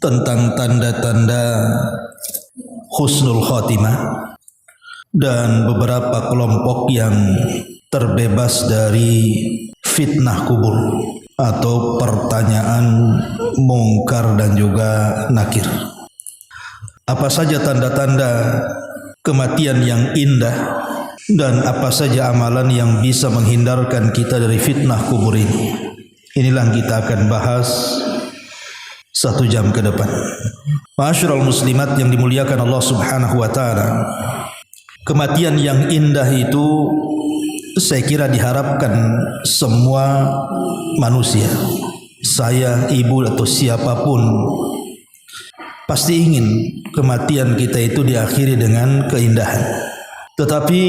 Tentang tanda-tanda husnul khatimah dan beberapa kelompok yang terbebas dari fitnah kubur atau pertanyaan mungkar dan juga nakir. Apa saja tanda-tanda kematian yang indah dan apa saja amalan yang bisa menghindarkan kita dari fitnah kubur ini? Inilah yang kita akan bahas 1 jam ke depan. Ma'asyiral muslimat yang dimuliakan Allah Subhanahu wa taala. Kematian yang indah itu saya kira diharapkan semua manusia. Saya, ibu atau siapapun pasti ingin kematian kita itu diakhiri dengan keindahan. Tetapi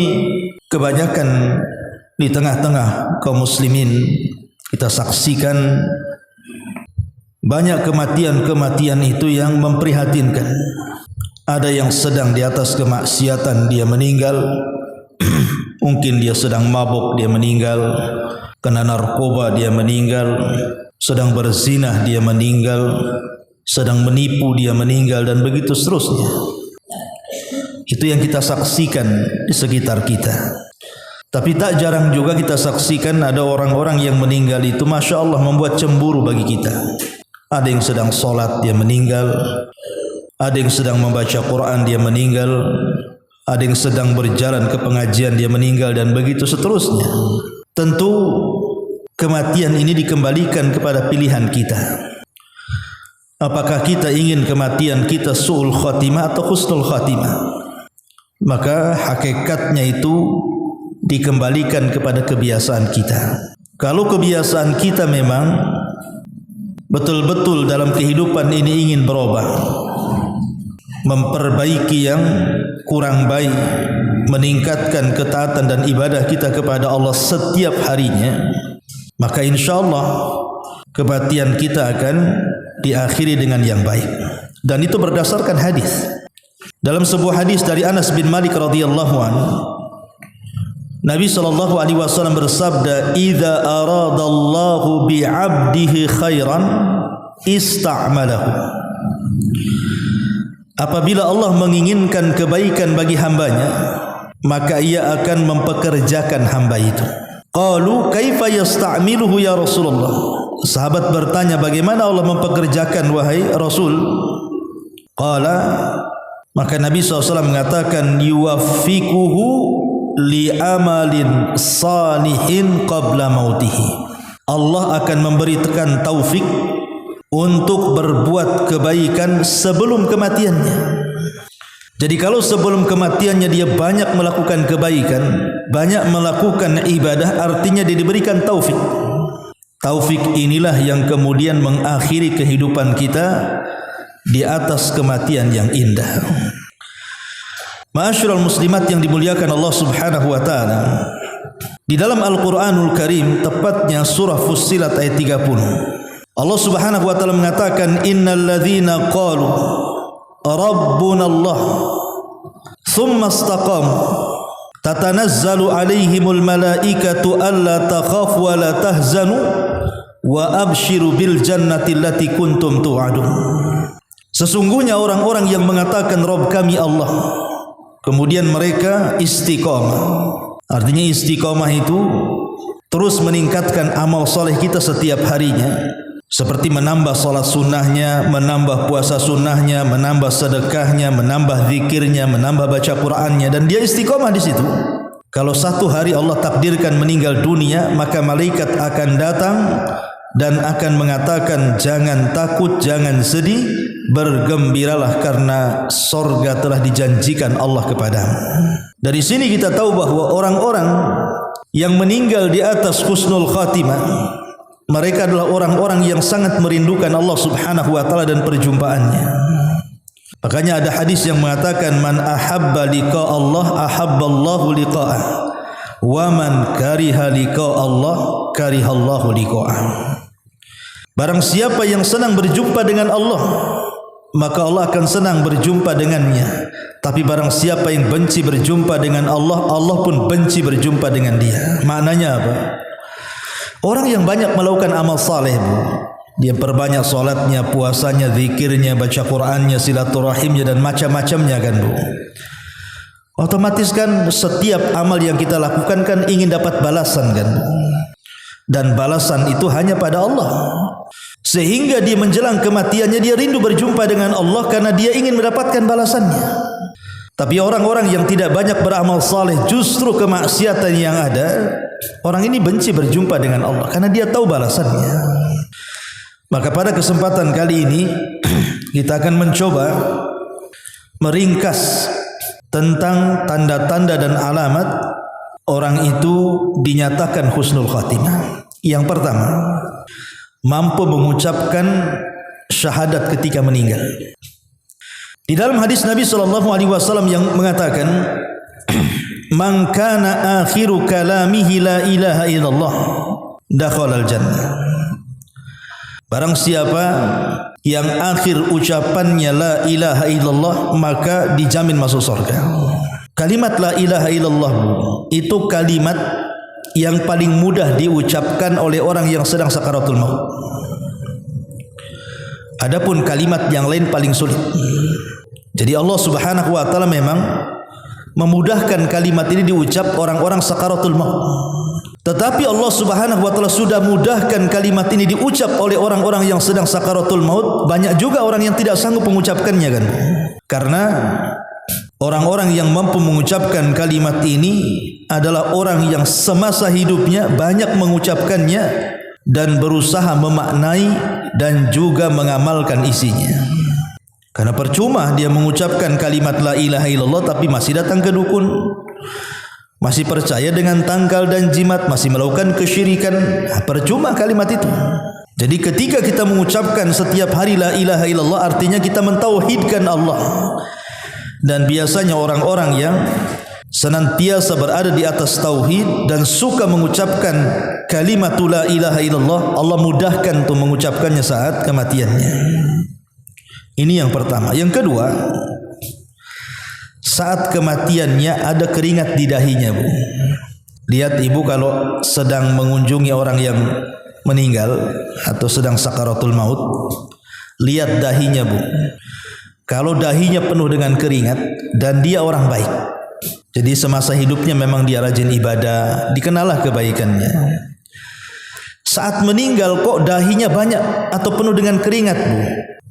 kebanyakan di tengah-tengah kaum muslimin kita saksikan banyak kematian-kematian itu yang memprihatinkan. Ada yang sedang di atas kemaksiatan dia meninggal. Mungkin dia sedang mabuk dia meninggal, kena narkoba dia meninggal, sedang berzinah dia meninggal, sedang menipu dia meninggal, dan begitu seterusnya. Itu yang kita saksikan di sekitar kita. Tapi tak jarang juga kita saksikan ada orang-orang yang meninggal itu Masya Allah membuat cemburu bagi kita. Ada yang sedang sholat dia meninggal, ada yang sedang membaca Quran dia meninggal, ada yang sedang berjalan ke pengajian dia meninggal, dan begitu seterusnya. Tentu kematian ini dikembalikan kepada pilihan kita. Apakah kita ingin kematian kita su'ul khatimah atau husnul khatimah? Maka hakikatnya itu dikembalikan kepada kebiasaan kita. Kalau kebiasaan kita memang betul-betul dalam kehidupan ini ingin berubah, memperbaiki yang kurang baik, meningkatkan ketaatan dan ibadah kita kepada Allah setiap harinya, maka insyaallah kematian kita akan diakhiri dengan yang baik. Dan itu berdasarkan hadis. Dalam sebuah hadis dari Anas bin Malik radhiyallahu anhu, Nabi SAW bersabda, "Idza aradallahu bi'abdihi khairan ista'malahu." Apabila Allah menginginkan kebaikan bagi hambanya, maka ia akan mempekerjakan hamba itu. Qalu kaifa yasta'miluhu ya Rasulullah? Sahabat bertanya, bagaimana Allah mempekerjakan wahai Rasul? Qala, maka Nabi SAW mengatakan, yuwaffiquhu li amalin salihin qabla mautihi. Allah akan memberikan taufik untuk berbuat kebaikan sebelum kematiannya. Jadi kalau sebelum kematiannya dia banyak melakukan kebaikan, banyak melakukan ibadah, artinya dia diberikan taufik. Taufik inilah yang kemudian mengakhiri kehidupan kita di atas kematian yang indah. Ma'asyiral muslimat yang dimuliakan Allah Subhanahu wa taala. Di dalam Al-Qur'anul Karim, tepatnya surah Fussilat ayat 30. Allah Subhanahu wa taala mengatakan, innal ladzina qalu rabbuna Allah thumma istaqamu tatanazzalu alaihimul malaikatu alla takhafu wa la tahzanu wa abshiru bil jannati allati kuntum tu'adun. Sesungguhnya orang-orang yang mengatakan Rabb kami Allah, kemudian mereka istiqamah. Artinya istiqamah itu terus meningkatkan amal soleh kita setiap harinya, seperti menambah salat sunnahnya, menambah puasa sunnahnya, menambah sedekahnya, menambah zikirnya, menambah baca Qur'annya, dan dia istiqamah di situ. Kalau satu hari Allah takdirkan meninggal dunia, maka malaikat akan datang dan akan mengatakan, jangan takut, jangan sedih, bergembiralah karena sorga telah dijanjikan Allah kepadamu. Dari sini kita tahu bahwa orang-orang yang meninggal di atas husnul khatimah, mereka adalah orang-orang yang sangat merindukan Allah Subhanahu wa taala dan perjumpaannya. Makanya ada hadis yang mengatakan, man ahabba liqa Allah ahabballahu liqa'ah, wa man kariha liqa Allah karihallahu liqa'ah. Barang siapa yang senang berjumpa dengan Allah, maka Allah akan senang berjumpa dengannya. Tapi barang siapa yang benci berjumpa dengan Allah, Allah pun benci berjumpa dengan dia. Maknanya apa? Orang yang banyak melakukan amal saleh, dia perbanyak solatnya, puasanya, zikirnya, baca Qur'annya, silaturahimnya dan macam-macamnya kan Bu. Otomatis kan setiap amal yang kita lakukan kan ingin dapat balasan kan Bu. Dan balasan itu hanya pada Allah. Sehingga dia menjelang kematiannya dia rindu berjumpa dengan Allah karena dia ingin mendapatkan balasannya. Tapi orang-orang yang tidak banyak beramal saleh, justru kemaksiatan yang ada, orang ini benci berjumpa dengan Allah karena dia tahu balasannya. Maka pada kesempatan kali ini kita akan mencoba meringkas tentang tanda-tanda dan alamat orang itu dinyatakan husnul khatimah. Yang pertama, mampu mengucapkan syahadat ketika meninggal. Di dalam hadis Nabi SAW yang mengatakan, "Man kana akhiru kalamihi la ilaha illallah, dakhalal jannah." Barang siapa yang akhir ucapannya la ilaha illallah, maka dijamin masuk surga. Kalimat la ilaha illallah itu kalimat yang paling mudah diucapkan oleh orang yang sedang sakaratul maut. Adapun kalimat yang lain paling sulit. Jadi Allah Subhanahu wa taala memang memudahkan kalimat ini diucap orang-orang sakaratul maut. Tetapi Allah Subhanahu wa taala sudah mudahkan kalimat ini diucap oleh orang-orang yang sedang sakaratul maut. Banyak juga orang yang tidak sanggup mengucapkannya kan. Karena orang-orang yang mampu mengucapkan kalimat ini adalah orang yang semasa hidupnya banyak mengucapkannya dan berusaha memaknai dan juga mengamalkan isinya. Karena percuma dia mengucapkan kalimat la ilaha illallah tapi masih datang ke dukun, masih percaya dengan tangkal dan jimat, masih melakukan kesyirikan. Percuma kalimat itu. Jadi ketika kita mengucapkan setiap hari la ilaha illallah, artinya kita mentauhidkan Allah. Dan biasanya orang-orang yang senantiasa berada di atas tauhid dan suka mengucapkan kalimat la ilaha illallah, Allah mudahkan untuk mengucapkannya saat kematiannya. Ini yang pertama. Yang kedua, saat kematiannya ada keringat di dahinya Bu. Lihat ibu kalau sedang mengunjungi orang yang meninggal atau sedang sakaratul maut, lihat dahinya Bu. Kalau dahinya penuh dengan keringat dan dia orang baik, jadi semasa hidupnya memang dia rajin ibadah, dikenalah kebaikannya. Saat meninggal kok dahinya banyak atau penuh dengan keringat Bu,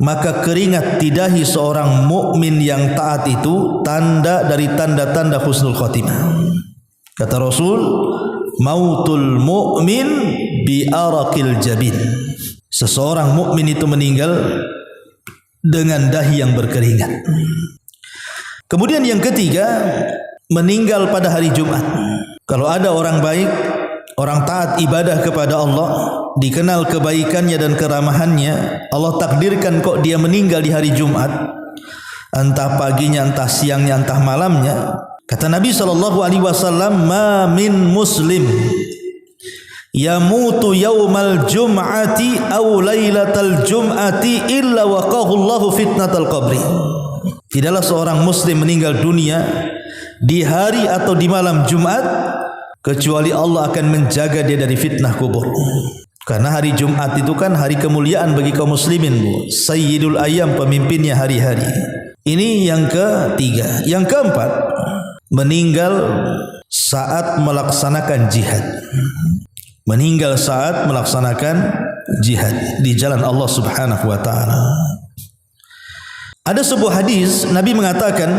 maka keringat di dahi seorang mukmin yang taat itu tanda dari tanda-tanda husnul khotimah. Kata Rasul, mautul mu'min bi araqil jabin. Seseorang mukmin itu meninggal dengan dahi yang berkeringat. Kemudian yang ketiga, meninggal pada hari Jumat. Kalau ada orang baik, orang taat ibadah kepada Allah, dikenal kebaikannya dan keramahannya, Allah takdirkan kok dia meninggal di hari Jumat, entah paginya, entah siangnya, entah malamnya. Kata Nabi SAW, ma min muslim yamutu yaumal jum'ati aw lailatal jum'ati illa waqahu Allahu fitnatal qabri. Tidaklah seorang muslim meninggal dunia di hari atau di malam Jumat kecuali Allah akan menjaga dia dari fitnah kubur. Karena hari Jumat itu kan hari kemuliaan bagi kaum muslimin Bu. Sayyidul ayyam, pemimpinnya hari-hari. Ini yang ketiga. Yang keempat, meninggal saat melaksanakan jihad. Meninggal saat melaksanakan jihad di jalan Allah Subhanahu wa taala. Ada sebuah hadis Nabi mengatakan,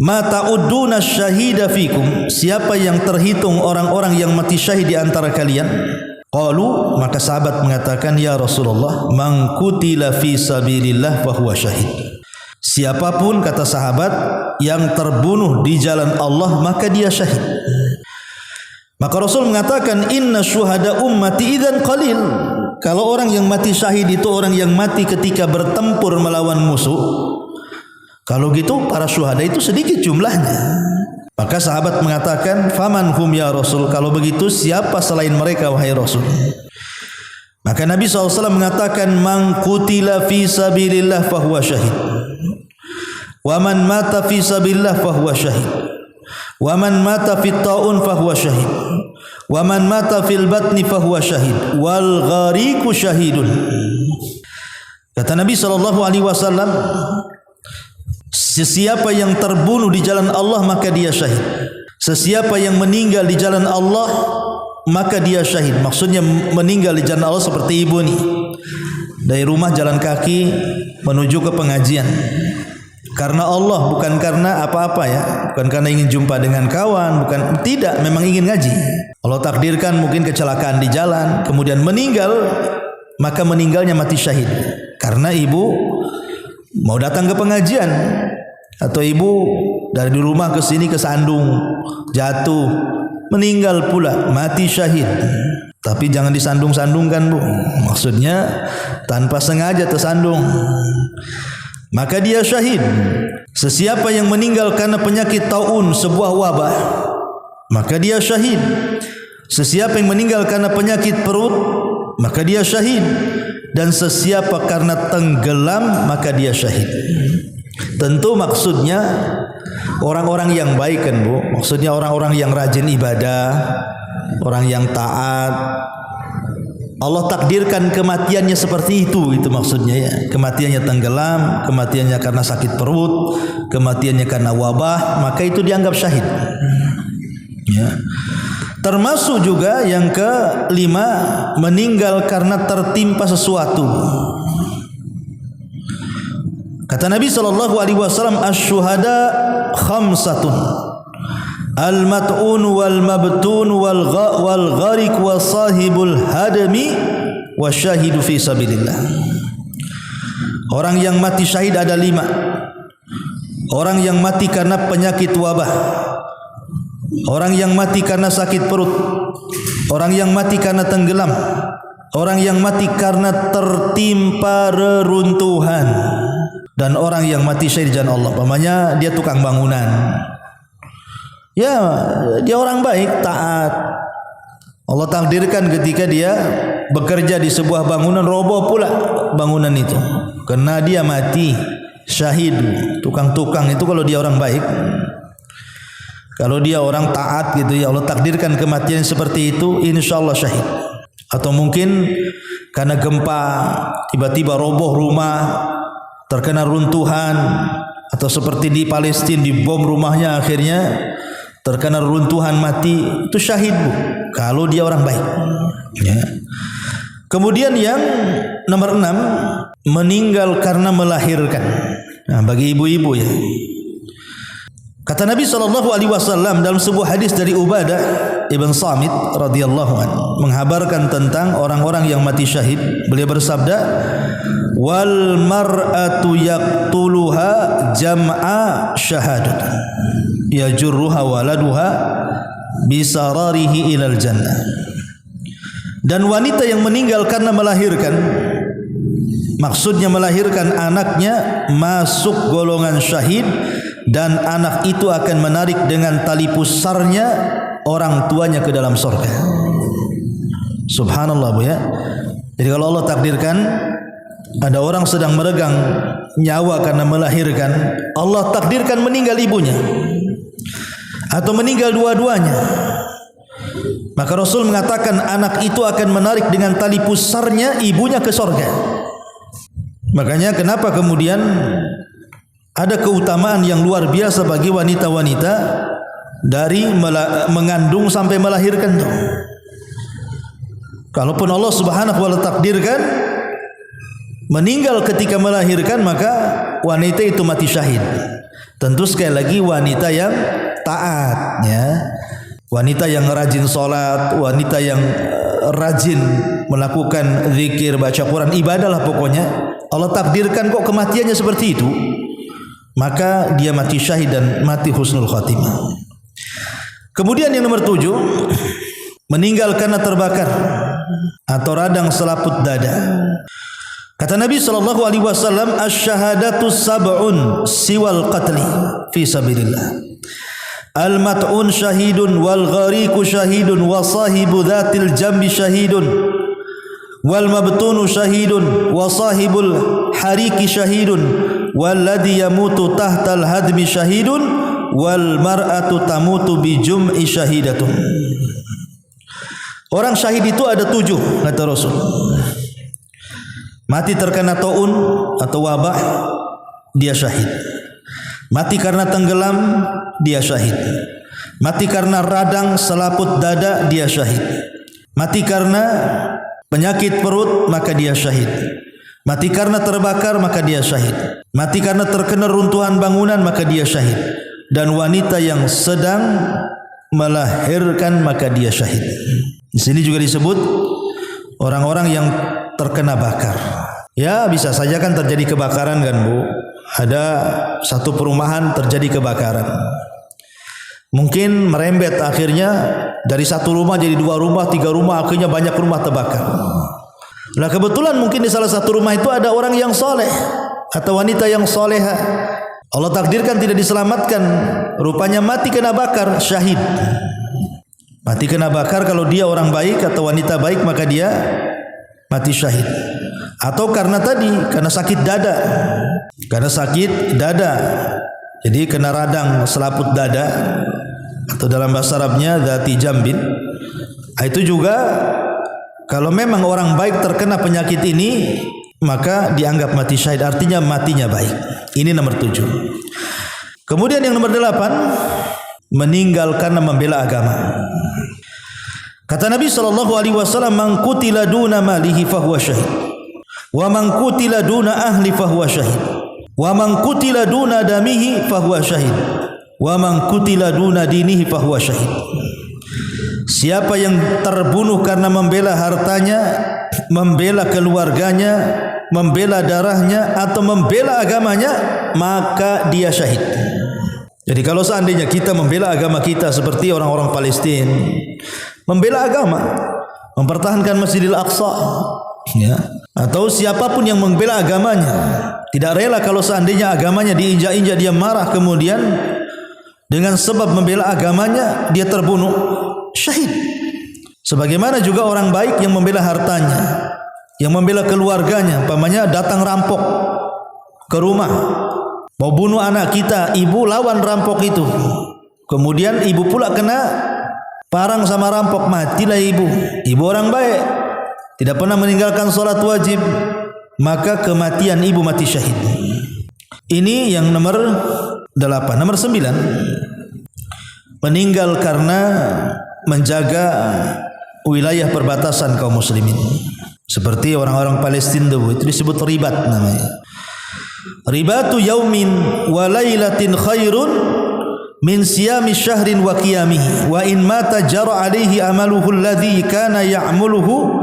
ma ta'udduna syahida fikum, siapa yang terhitung orang-orang yang mati syahid di antara kalian? Qalu, maka sahabat mengatakan, ya Rasulullah, man qutila fi sabilillah fa huwa syahid. Siapapun, kata sahabat, yang terbunuh di jalan Allah maka dia syahid. Maka Rasul mengatakan, inna syuhada ummati idzan qalil. Kalau orang yang mati syahid itu orang yang mati ketika bertempur melawan musuh, kalau gitu para syuhada itu sedikit jumlahnya. Maka sahabat mengatakan, faman hum ya Rasul, kalau begitu siapa selain mereka wahai Rasul? Maka Nabi SAW mengatakan, man qutila fi sabilillah fahuwa syahid, wa man mata fi sabilillah fahuwa syahid, wa man mata fi ta'un fahuwa syahid, wa man mata fil batni fahuwa syahid, wal ghariqu syahidun. Kata Nabi SAW, sesiapa yang terbunuh di jalan Allah maka dia syahid. Sesiapa yang meninggal di jalan Allah maka dia syahid. Maksudnya meninggal di jalan Allah seperti ibu nih, dari rumah jalan kaki menuju ke pengajian karena Allah, bukan karena apa-apa ya, bukan karena ingin jumpa dengan kawan, bukan, tidak, memang ingin ngaji. Allah takdirkan mungkin kecelakaan di jalan, kemudian meninggal, maka meninggalnya mati syahid karena ibu mau datang ke pengajian, atau ibu dari di rumah ke sini kesandung, jatuh, meninggal pula, mati syahid. Tapi jangan disandung-sandungkan, Bu. Maksudnya tanpa sengaja tersandung, maka dia syahid. Sesiapa yang meninggal karena penyakit taun, sebuah wabah, maka dia syahid. Sesiapa yang meninggal karena penyakit perut, maka dia syahid. Dan sesiapa karena tenggelam, maka dia syahid. Tentu maksudnya orang-orang yang baik kan, Bu. Maksudnya orang-orang yang rajin ibadah, orang yang taat. Allah takdirkan kematiannya seperti itu maksudnya ya. Kematiannya tenggelam, kematiannya karena sakit perut, kematiannya karena wabah, maka itu dianggap syahid. Ya. Termasuk juga yang kelima, meninggal karena tertimpa sesuatu. Kata Nabi SAW, asy-syuhada khamsatun, al-mat'un wal mabtun wal ghariq wa sahibul hadmi wa syahidu fi sabilillah. Orang yang mati syahid ada 5. Orang yang mati karena penyakit wabah, orang yang mati karena sakit perut, orang yang mati karena tenggelam, orang yang mati karena tertimpa reruntuhan, dan orang yang mati syahid di jalan Allah. Umpamanya dia tukang bangunan, ya dia orang baik, taat. Allah takdirkan ketika dia bekerja di sebuah bangunan, roboh pula bangunan itu karena dia mati syahid. Tukang-tukang itu kalau dia orang baik, kalau dia orang taat gitu ya, Allah takdirkan kematian seperti itu, insyaallah syahid. Atau mungkin karena gempa tiba-tiba roboh rumah, terkena runtuhan, atau seperti di Palestina dibom rumahnya, akhirnya terkena runtuhan mati, itu syahid, Bu, kalau dia orang baik ya. Kemudian yang nomor 6, meninggal karena melahirkan. Nah, bagi ibu-ibu ya, kata Nabi SAW dalam sebuah hadis dari Ubadah ibn Samit radhiyallahu anhu menghabarkan tentang orang-orang yang mati syahid. Beliau bersabda, wal mar'atu yaqtuluha jam'a syahadat yajurruha waladuha bisararihi ilal jannah. Dan wanita yang meninggal karena melahirkan, maksudnya melahirkan anaknya, masuk golongan syahid, dan anak itu akan menarik dengan tali pusarnya orang tuanya ke dalam surga. Subhanallah, Bu ya. Jadi kalau Allah takdirkan ada orang sedang meregang nyawa karena melahirkan, Allah takdirkan meninggal ibunya atau meninggal dua-duanya, maka Rasul mengatakan anak itu akan menarik dengan tali pusarnya ibunya ke surga. Makanya kenapa kemudian ada keutamaan yang luar biasa bagi wanita-wanita dari mengandung sampai melahirkan itu. Kalaupun Allah Subhanahu wa ta'ala takdirkan meninggal ketika melahirkan, maka wanita itu mati syahid. Tentu sekali lagi wanita yang taat ya. Wanita yang rajin sholat, wanita yang rajin melakukan zikir, baca Quran, ibadah lah pokoknya. Allah takdirkan kok kematiannya seperti itu, maka dia mati syahid dan mati husnul khatimah. Kemudian yang nomor 7, meninggal karena terbakar atau radang selaput dada. Kata Nabi SAW, asy-syahadatu sab'un siwal qatli fi sabilillah. Al-mat'un syahidun wal ghariqu syahidun wa sahibu dhatil jambi syahidun wal mabtunu syahidun wa sahibul hariki syahidun walladhi yamutu tahtal hadmi syahidun wal mar'atu tamutu bi jum'i syahidatun. Orang syahid itu ada 7 kata Rasul. Mati terkena taun atau wabah, dia syahid. Mati karena tenggelam, dia syahid. Mati karena radang selaput dada, dia syahid. Mati karena penyakit perut, maka dia syahid. Mati karena terbakar, maka dia syahid. Mati karena terkena runtuhan bangunan, maka dia syahid. Dan wanita yang sedang melahirkan, maka dia syahid. Di sini juga disebut orang-orang yang terkena bakar. Ya, bisa saja kan terjadi kebakaran kan Bu. Ada satu perumahan terjadi kebakaran. Mungkin merembet akhirnya dari satu rumah jadi 2 rumah, 3 rumah, akhirnya banyak rumah terbakar. Nah kebetulan mungkin di salah satu rumah itu ada orang yang soleh atau wanita yang soleha. Allah takdirkan tidak diselamatkan, rupanya mati kena bakar, syahid. Mati kena bakar kalau dia orang baik atau wanita baik, maka dia mati syahid. Atau karena sakit dada. Karena sakit dada, jadi kena radang selaput dada, atau dalam bahasa Arabnya dzati jambin. Itu juga kalau memang orang baik terkena penyakit ini, maka dianggap mati syahid, artinya matinya baik. Ini nomor 7. Kemudian yang nomor 8, meninggal karena membela agama. Kata Nabi SAW, man qutila duna malihi fahuwa syahid, wa man qutila duna ahli fahuwa syahid, wa man qutila duna damihi fahuwa syahid, wa man qutila duna dinihi fahuwa syahid. Siapa yang terbunuh karena membela hartanya, membela keluarganya, membela darahnya, atau membela agamanya, maka dia syahid. Jadi kalau seandainya kita membela agama kita seperti orang-orang Palestina, membela agama, mempertahankan Masjidil Aqsa, ya, atau siapapun yang membela agamanya, tidak rela kalau seandainya agamanya diinjak-injak, dia marah, kemudian dengan sebab membela agamanya dia terbunuh, syahid. Sebagaimana juga orang baik yang membela hartanya, yang membela keluarganya, umpamanya datang rampok ke rumah, mau bunuh anak kita, ibu lawan rampok itu, kemudian ibu pula kena parang sama rampok, matilah ibu. Ibu orang baik, tidak pernah meninggalkan salat wajib, maka kematian ibu mati syahid. Ini yang nomor 8. Nomor 9, meninggal karena menjaga wilayah perbatasan kaum muslimin. Seperti orang-orang Palestina itu disebut ribat namanya. Ribatu yaumin wa lailatin khairun min siyami syahrin wa qiyamihi wa in mata jara alaihi amaluhu alladhi kana ya'muluhu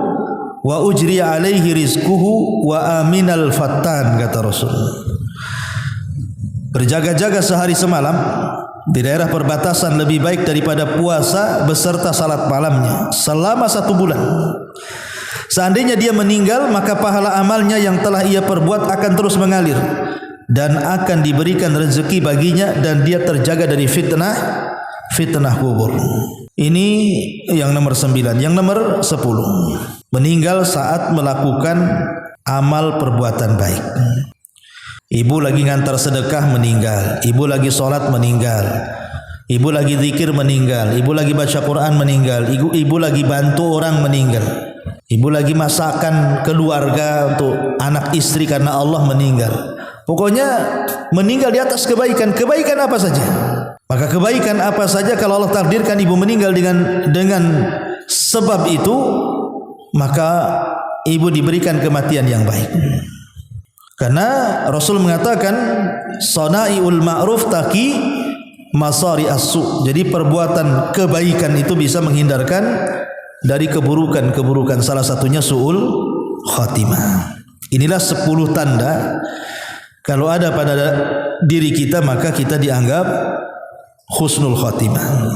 wa ujri alaihi rizquhu wa aminal fattan, kata Rasul. Berjaga-jaga sehari semalam di daerah perbatasan lebih baik daripada puasa beserta salat malamnya selama 1 bulan. Seandainya dia meninggal, maka pahala amalnya yang telah ia perbuat akan terus mengalir dan akan diberikan rezeki baginya, dan dia terjaga dari fitnah kubur. Ini yang nomor 9. Yang nomor 10, meninggal saat melakukan amal perbuatan baik. Ibu lagi ngantar sedekah, meninggal. Ibu lagi sholat, meninggal. Ibu lagi zikir, meninggal. Ibu lagi baca Quran, meninggal. Ibu lagi bantu orang, meninggal. Ibu lagi masakan keluarga untuk anak istri karena Allah, meninggal. Pokoknya meninggal di atas kebaikan. Kebaikan apa saja. Maka kebaikan apa saja kalau Allah takdirkan ibu meninggal dengan sebab itu, maka ibu diberikan kematian yang baik. Karena Rasul mengatakan sana'iul ma'ruf taqi masari as-su. Jadi perbuatan kebaikan itu bisa menghindarkan dari keburukan-keburukan, salah satunya su'ul khatimah. Inilah 10 tanda kalau ada pada diri kita, maka kita dianggap husnul khatimah.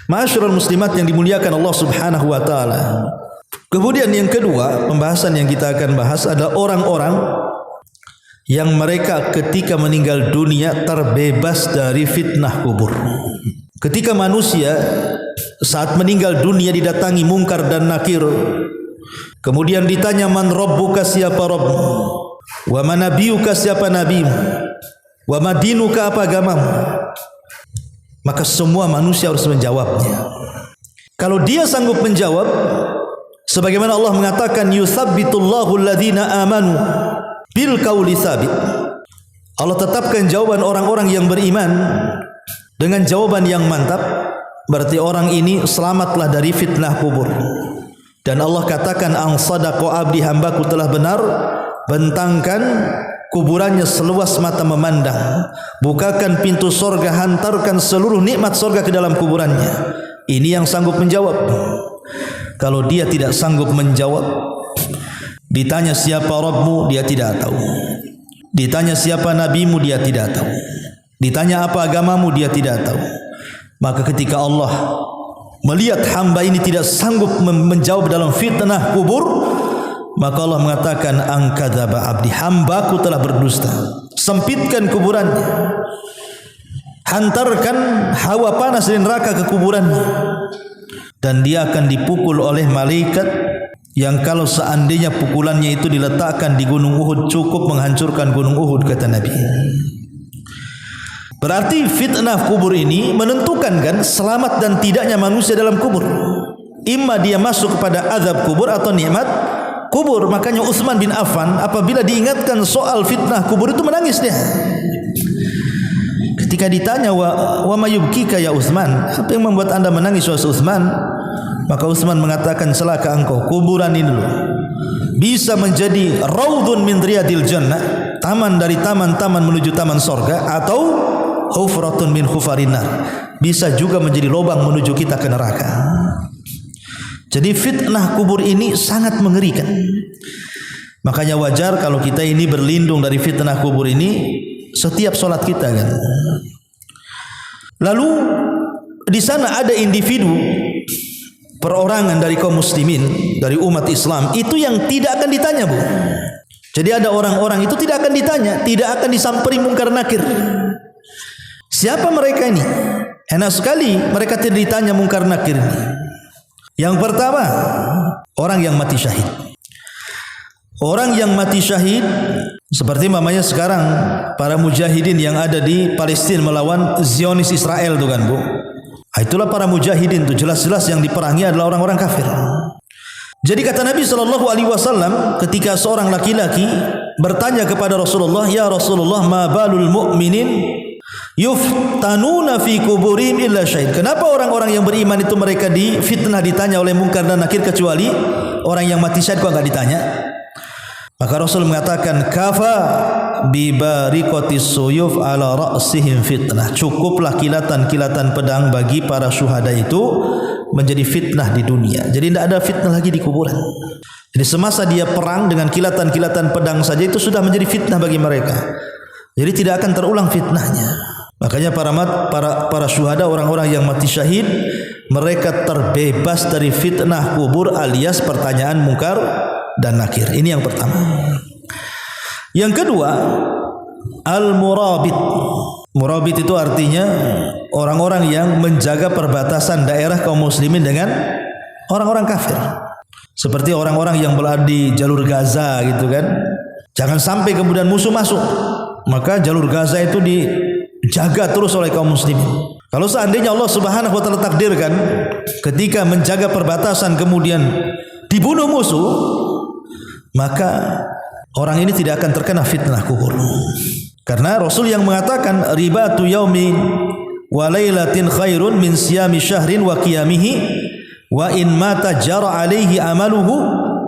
Ma'asyiral muslimat yang dimuliakan Allah Subhanahu wa taala. Kemudian yang kedua, pembahasan yang kita akan bahas adalah orang-orang yang mereka ketika meninggal dunia terbebas dari fitnah kubur. Ketika manusia saat meninggal dunia didatangi mungkar dan nakir, Kemudian ditanya, man rabbuka, siapa Rabbmu? Wa man nabiyuka, siapa nabimu? Wa madinuka, apa agamamu? Maka semua manusia harus menjawabnya. Kalau dia sanggup menjawab, sebagaimana Allah mengatakan, yutsabbitullahu alladhina amanu bil qauli tsabit. Allah tetapkan jawaban orang-orang yang beriman dengan jawaban yang mantap. Berarti orang ini selamatlah dari fitnah kubur. Dan Allah katakan, ang sadaqa abdi, hambaku telah benar, bentangkan kuburannya seluas mata memandang, bukakan pintu sorga, hantarkan seluruh nikmat sorga ke dalam kuburannya. Ini yang sanggup menjawab. Kalau dia tidak sanggup menjawab, ditanya siapa Rabbmu, dia tidak tahu. Ditanya siapa nabimu, dia tidak tahu. Ditanya apa agamamu, dia tidak tahu. Maka ketika Allah melihat hamba ini tidak sanggup menjawab dalam fitnah kubur, maka Allah mengatakan, angkadzaba abdi, hambaku telah berdusta. Sempitkan kuburannya, hantarkan hawa panas dari neraka ke kuburannya, dan dia akan dipukul oleh malaikat yang kalau seandainya pukulannya itu diletakkan di gunung Uhud cukup menghancurkan gunung Uhud, kata Nabi. Berarti fitnah kubur ini menentukan kan selamat dan tidaknya manusia dalam kubur. Imma dia masuk kepada azab kubur atau nikmat kubur. Makanya Utsman bin Affan apabila diingatkan soal fitnah kubur itu menangis dia. Ketika ditanya, wa mayubkika ya Utsman, apa yang membuat anda menangis wahai Utsman? Maka Utsman mengatakan, celaka engkau, kuburan ini dulu bisa menjadi raudun min riyadil jannah, taman dari taman-taman menuju taman sorga, atau hufratun min hufarinar, bisa juga menjadi lubang menuju kita ke neraka. Jadi fitnah kubur ini sangat mengerikan. Makanya wajar kalau kita ini berlindung dari fitnah kubur ini setiap solat kita kan. Lalu di sana ada individu perorangan dari kaum muslimin, dari umat Islam itu yang tidak akan ditanya, Bu. Jadi ada orang-orang itu tidak akan ditanya, tidak akan disamperi mungkar nakir. Siapa mereka ini? Enak sekali mereka tidak ditanya mungkar nakir ini. Yang pertama, orang yang mati syahid. Orang yang mati syahid seperti mamanya sekarang para mujahidin yang ada di Palestina melawan Zionis Israel itu kan, Bu. Itulah para mujahidin itu, jelas-jelas yang diperangi adalah orang-orang kafir. Jadi kata Nabi SAW, ketika seorang laki-laki bertanya kepada Rasulullah, ya Rasulullah, ma balul mu'minin yuftanuna fi kuburihim illa syahid. Kenapa orang-orang yang beriman itu mereka difitnah, ditanya oleh mungkar dan nakir, kecuali orang yang mati syahid kok enggak ditanya? Maka Rasul mengatakan, kafa bi bariqatis suyuf ala ra'sihim fitnah. Cukuplah kilatan-kilatan pedang bagi para syuhada itu menjadi fitnah di dunia. Jadi tidak ada fitnah lagi di kuburan. Jadi semasa dia perang dengan kilatan-kilatan pedang saja itu sudah menjadi fitnah bagi mereka. Jadi tidak akan terulang fitnahnya. Makanya para syuhada, orang-orang yang mati syahid, mereka terbebas dari fitnah kubur alias pertanyaan mungkar dan nakir. Ini yang pertama. Yang kedua, al-murabit. Murabit itu artinya orang-orang yang menjaga perbatasan daerah kaum muslimin dengan orang-orang kafir. Seperti orang-orang yang berada di jalur Gaza gitu kan. Jangan sampai kemudian musuh masuk. Maka jalur Gaza itu dijaga terus oleh kaum muslimin. Kalau seandainya Allah Subhanahu wa taala takdirkan ketika menjaga perbatasan kemudian dibunuh musuh, maka orang ini tidak akan terkena fitnah kubur. Karena Rasul yang mengatakan, ribatu yaumin wa lailatin khairun min siyami syahrin wa qiyamihi wa in mata jara alaihi amaluhu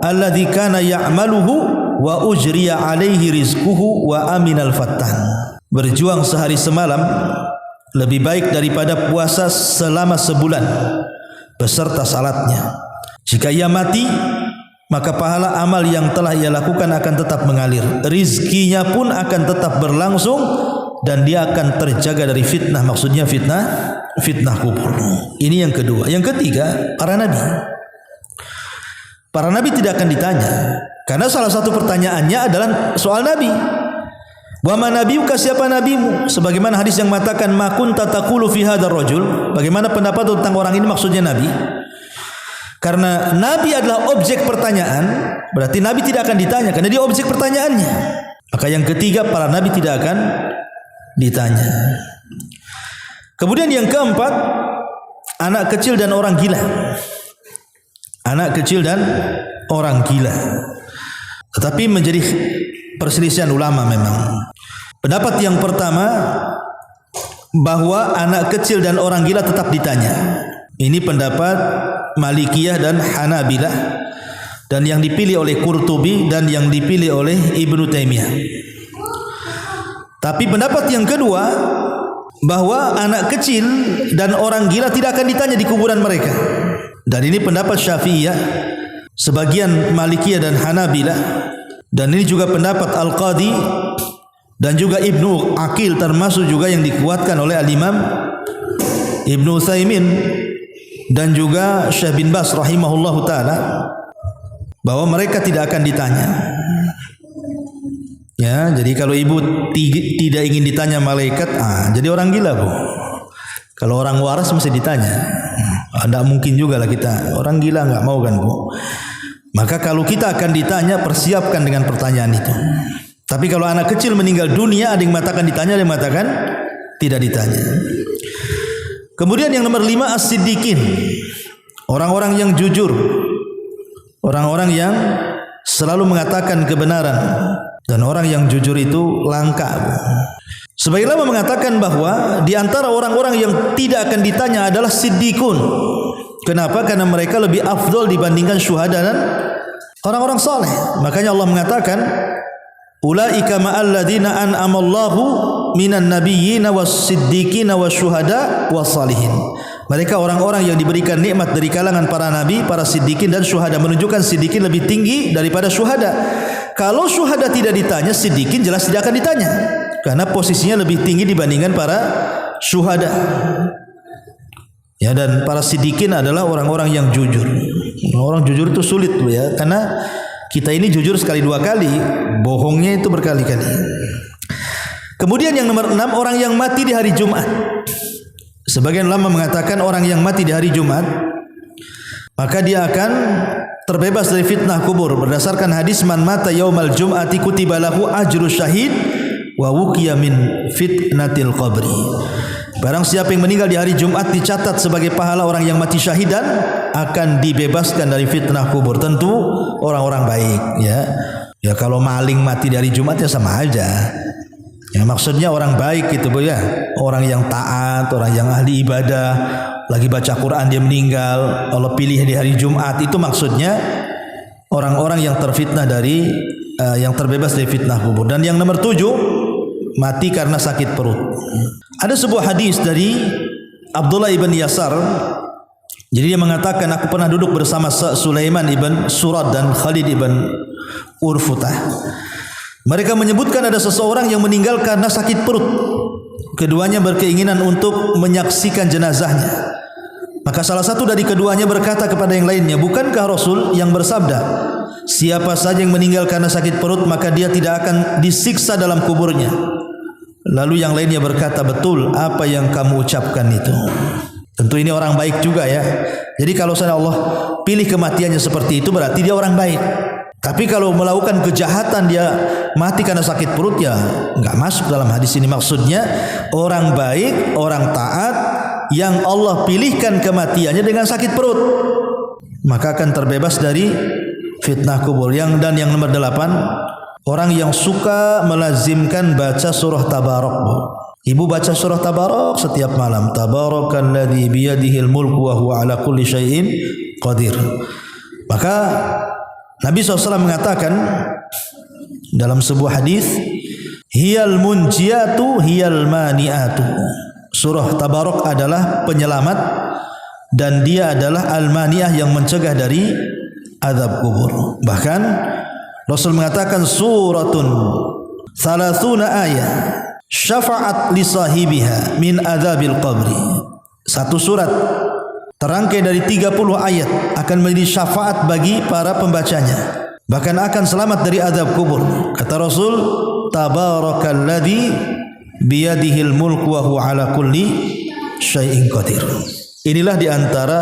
alladhi kana ya'maluhu wa ujriya alaihi rizquhu wa aminal fattan. Berjuang sehari semalam lebih baik daripada puasa selama sebulan beserta salatnya. Jika ia mati, maka pahala amal yang telah ia lakukan akan tetap mengalir, rizkinya pun akan tetap berlangsung, dan dia akan terjaga dari fitnah. Maksudnya fitnah kubur. Ini yang kedua. Yang ketiga, para nabi. Para nabi tidak akan ditanya, karena salah satu pertanyaannya adalah soal nabi. Wa ma nabiyuka, siapa nabimu? Sebagaimana hadis yang mengatakan, ma kunta taqulu fi hadzal rajul. Bagaimana pendapat tentang orang ini, maksudnya nabi. Karena Nabi adalah objek pertanyaan, berarti Nabi tidak akan ditanya karena dia objek pertanyaannya. Maka yang ketiga, para Nabi tidak akan ditanya. Kemudian yang keempat, anak kecil dan orang gila. Anak kecil dan orang gila. Tetapi menjadi perselisihan ulama memang. Pendapat yang pertama, bahwa anak kecil dan orang gila tetap ditanya. Ini pendapat Malikiyah dan Hanabilah, dan yang dipilih oleh Qurtubi dan yang dipilih oleh Ibnu Taimiyah. Tapi pendapat yang kedua, bahwa anak kecil dan orang gila tidak akan ditanya di kuburan mereka. Dan ini pendapat Syafi'iyah, sebagian Malikiyah dan Hanabilah, dan ini juga pendapat Al-Qadhi dan juga Ibnu Aqil, termasuk juga yang dikuatkan oleh Al-Imam Ibnu Utsaimin dan juga Syekh bin Baz rahimahullahu taala, bahwa mereka tidak akan ditanya. Ya, jadi kalau ibu tidak ingin ditanya malaikat, jadi orang gila, Bu. Kalau orang waras mesti ditanya. Tidak mungkin juga lah kita orang gila nggak mau kan, Bu. Maka kalau kita akan ditanya, persiapkan dengan pertanyaan itu. Tapi kalau anak kecil meninggal dunia, ada yang mengatakan ditanya, ada yang mengatakan tidak ditanya. Kemudian yang nomor 5, as-siddiqin, orang-orang yang jujur, orang-orang yang selalu mengatakan kebenaran, dan orang yang jujur itu langka. Sebagian ulama mengatakan bahwa di antara orang-orang yang tidak akan ditanya adalah siddiqun. Kenapa? Karena mereka lebih afdol dibandingkan syuhada dan orang-orang saleh. Makanya Allah mengatakan, ulaika ma'al ladzina an'amallahu minan nabiyyina was-siddiqina wasyuhada was-salihin. Mereka orang-orang yang diberikan nikmat dari kalangan para nabi, para siddiqin dan syuhada. Menunjukkan siddiqin lebih tinggi daripada syuhada. Kalau syuhada tidak ditanya, siddiqin jelas tidak akan ditanya, karena posisinya lebih tinggi dibandingkan para syuhada. Ya, dan para siddiqin adalah orang-orang yang jujur. Orang jujur itu sulit, ya, karena kita ini jujur sekali dua kali, bohongnya itu berkali-kali. Kemudian yang nomor 6, orang yang mati di hari Jumat. Sebagian ulama mengatakan orang yang mati di hari Jumat, maka dia akan terbebas dari fitnah kubur berdasarkan hadis man mata yaumal jum'ati kutiba lahu ajru syahid wa wuqiya min fitnatil qabri. Barang siapa yang meninggal di hari Jumat dicatat sebagai pahala orang yang mati syahid dan akan dibebaskan dari fitnah kubur. Tentu orang-orang baik, ya. Ya kalau maling mati di hari Jumat ya sama aja. Ya maksudnya orang baik gitu, Bu, ya. Orang yang taat, orang yang ahli ibadah, lagi baca Quran dia meninggal, Allah pilih di hari Jumat, itu maksudnya orang-orang yang terfitnah dari yang terbebas dari fitnah kubur. Dan yang nomor 7, mati karena sakit perut. Ada sebuah hadis dari Abdullah ibn Yasar. Jadi dia mengatakan, aku pernah duduk bersama Sulaiman ibn Surad dan Khalid ibn Urfutah. Mereka menyebutkan ada seseorang yang meninggal karena sakit perut. Keduanya berkeinginan untuk menyaksikan jenazahnya. Maka salah satu dari keduanya berkata kepada yang lainnya, bukankah Rasul yang bersabda, siapa saja yang meninggal karena sakit perut maka dia tidak akan disiksa dalam kuburnya. Lalu yang lainnya berkata, betul apa yang kamu ucapkan itu. Tentu ini orang baik juga, ya. Jadi kalau saya Allah pilih kematiannya seperti itu, berarti dia orang baik. Tapi kalau melakukan kejahatan dia mati karena sakit perut, ya enggak masuk dalam hadis ini. Maksudnya orang baik, orang taat yang Allah pilihkan kematiannya dengan sakit perut, maka akan terbebas dari fitnah kubur. Dan yang nomor 8, orang yang suka melazimkan baca surah Tabarok. Ibu baca surah Tabarok setiap malam. Tabarakalladzi biyadihil mulku wa huwa ala kulli syai'in qadir. Maka Nabi SAW mengatakan dalam sebuah hadis, hiyal munjiatu hiyal maniatu. Surah Tabarok adalah penyelamat dan dia adalah al-mani'ah yang mencegah dari azab kubur. Bahkan Rasul mengatakan suratun 30 ayat syafa'at li sahibiha min azabil qabri. Satu surat terangkai dari 30 ayat akan menjadi syafaat bagi para pembacanya, bahkan akan selamat dari azab kubur. Kata Rasul, tabarakalladzi biyadihil mulku wa huwa ala kulli syai'in qadir. Inilah di antara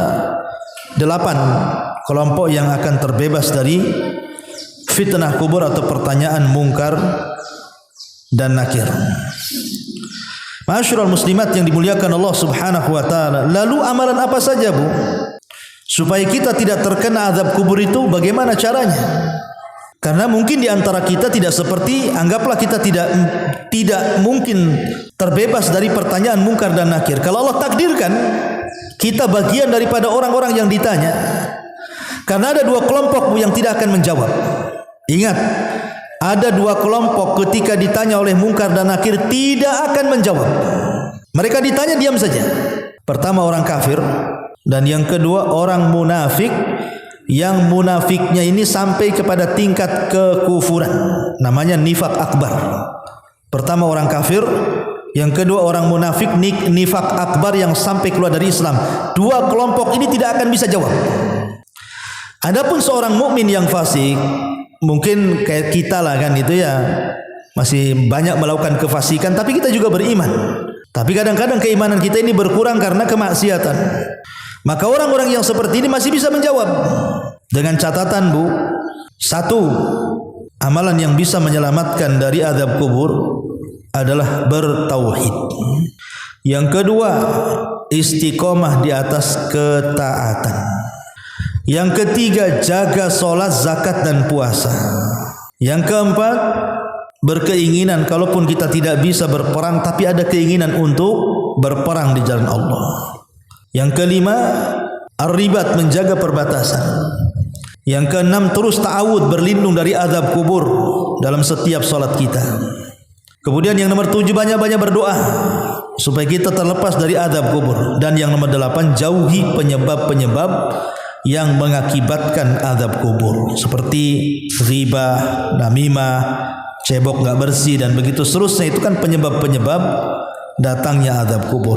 8 kelompok yang akan terbebas dari fitnah kubur atau pertanyaan mungkar dan nakir. Ma'asyiral muslimat yang dimuliakan Allah Subhanahu wa taala, lalu amalan apa saja, Bu, supaya kita tidak terkena azab kubur itu? Bagaimana caranya? Karena mungkin di antara kita tidak seperti, anggaplah kita tidak mungkin terbebas dari pertanyaan mungkar dan nakir. Kalau Allah takdirkan kita bagian daripada orang-orang yang ditanya, karena ada dua kelompok yang tidak akan menjawab. Ingat, ada dua kelompok ketika ditanya oleh mungkar dan nakir tidak akan menjawab. Mereka ditanya diam saja. Pertama orang kafir, dan yang kedua orang munafik, yang munafiknya ini sampai kepada tingkat kekufuran, namanya nifak akbar. Pertama orang kafir, yang kedua orang munafik, nifak akbar yang sampai keluar dari Islam. Dua kelompok ini tidak akan bisa jawab. Adapun seorang mukmin yang fasik, mungkin kayak kita lah kan, itu ya masih banyak melakukan kefasikan, tapi kita juga beriman. Tapi kadang-kadang keimanan kita ini berkurang karena kemaksiatan. Maka orang-orang yang seperti ini masih bisa menjawab. Dengan catatan, Bu, satu, amalan yang bisa menyelamatkan dari azab kubur adalah bertauhid. Yang kedua, istiqomah di atas ketaatan. Yang ketiga, jaga sholat, zakat dan puasa. Yang keempat, berkeinginan kalaupun kita tidak bisa berperang, tapi ada keinginan untuk berperang di jalan Allah. Yang kelima, ar-ribat, menjaga perbatasan. Yang keenam, terus ta'awud, berlindung dari azab kubur dalam setiap salat kita. Kemudian yang nomor 7, banyak-banyak berdoa supaya kita terlepas dari azab kubur. Dan yang nomor 8, jauhi penyebab-penyebab yang mengakibatkan azab kubur, seperti riba, namimah, cebok gak bersih dan begitu seterusnya. Itu kan penyebab-penyebab datangnya azab kubur.